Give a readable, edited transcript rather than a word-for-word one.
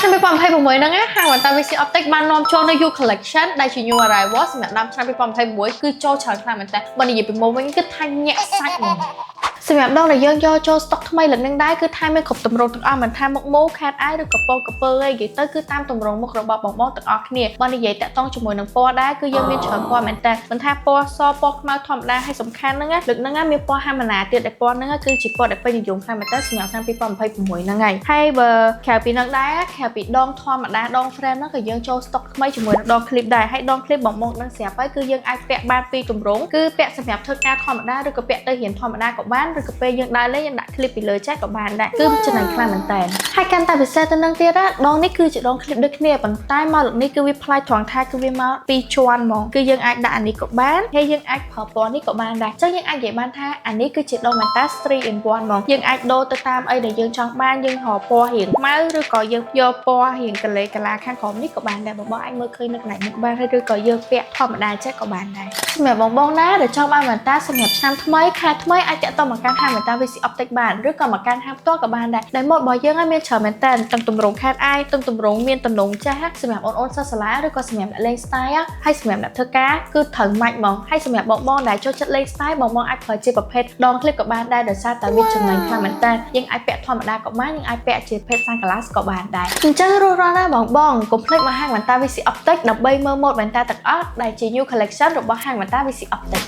ឆ្នាំ2026ហ្នឹងហាងវ៉ាន់តា VC Optic បាននាំចូលនៅ U Collection ដែលជា New Arrival សម្រាប់ដើមឆ្នាំ2026គឺចូលច្រើនខ្លាំងមែនតើបើនិយាយពីមុនវិញគឺថាញាក់សាច់ហ្មងសម្រាប់ដងដែលយើងយកចូល stock ថ្មីលើកនឹងដែរគឺថែមមានគ្រប់ទម្រង់ទាំងអស់មិនថាមុខមូល cat eye ឬក៏ពណ៌កពើអីនិយាយទៅគឺតាមទម្រង់មុខរបស់បងៗទាំងអស់គ្នាបើនិយាយតាក់ទងជាមួយនឹងពណ៌ដែរគឺយើងមានច្រើនពណ៌មែនតើមិនថាពណ៌សពណ៌ខ្មៅធម្មតាហើយសំខាន់ហ្នឹងលើកហ្នឹងមានពណ៌ហាមណាទៀតដែលពណ៌ហ្នឹងគឺជាពណ៌ដែលពេញនិយមខ្លាំងមែនតើសម្រាប់ឆ្នាំ2026ហ្នឹងហើយបើក្រៅពីហ្នឹងដែរក្រៅពីដងធម្មតាដង frame ហ្នឹងក៏យើងចូល stock ថ្មីជាមួយនឹងដង clip ដែរហើយដង clip បងហ្នឹងស្រាប់ហើយគឺយើងអាចពាក់បានពីរទម្រង់គឺពាក់សម្រាប់ធ្វើការធម្មតាឬក៏ពាក់ទៅរៀនធម្មតាក៏បានឬក៏ពេលយើងដើរលេងយើងដាក់ clip ពីលើចេះក៏បានដែរគឺចំណេញខ្លាំងមែនតើហើយកាន់តែពិសេសទៅនឹងទៀតដងនេះគឺជាដង clip ដូចគ្នាប៉ុន្តែមកលើកនេះគឺវាប្លែកត្រង់ថាគឺវាមកពីរជាន់ហ្មងគឺយើងអាចដាក់អានេះក៏បានហើយយើងអាចប្រើពណ៌នេះក៏បានដែរអញ្ចឹងយើងអាចនិយាយបានថាអានេះគឺជាដងមែនតើ 3 in 1 ហ្មងយើងអាចដូរទៅតាមអីដែលយើងចង់បានយើងរកពណ៌រៀងខ្មៅឬក៏យើងយកពណ៌រៀងកាឡេកាឡាខាងក្រោមនេះក៏បានដែរបងអាចមើលឃើញនៅកន្លែងនេះបានហើយឬក៏យើងពាក់ធម្មតាចេះក៏បានដែរសម្រាប់បងណាដែលចង់បានមែនតើសម្រាប់ឆ្នាំថ្មីខែថ្មីអាចតាក់ទងមកកាន់ហាងមែនតើ VC Optic បានឬក៏មកកាន់ហាងផ្ទាល់ក៏បានដែរដែលម៉ូដរបស់យើងមានច្រើនមែនតើទាំងទម្រង់ cat eye ទាំងទម្រង់មានតំណងចាស់សម្រាប់អូនសិស្សសាលាឬក៏សម្រាប់អ្នកលេង style ហើយសម្រាប់អ្នកធ្វើការគឺត្រូវម៉ាច់ហ្មងហើយសម្រាប់បងដែលចូលចិត្តលេង style បងអាចប្រើជាប្រភេទដង clip ក៏បានដែរដោយសារតែវាចំណេញខ្លាំងមែនតើយើងអាចពាក់ធម្មតាក៏បានយើងអាចពាក់ជាភេទ sunglass ក៏បានដែរអញ្ចឹងរស់រាល់ណាបងកុំភ្លេចមកហាង Vanta VC Optic ដើម្បីមើលម៉ូដ Vanta ទាំងអស់ដែលជា new collection របស់ហាង Vanta VC Optic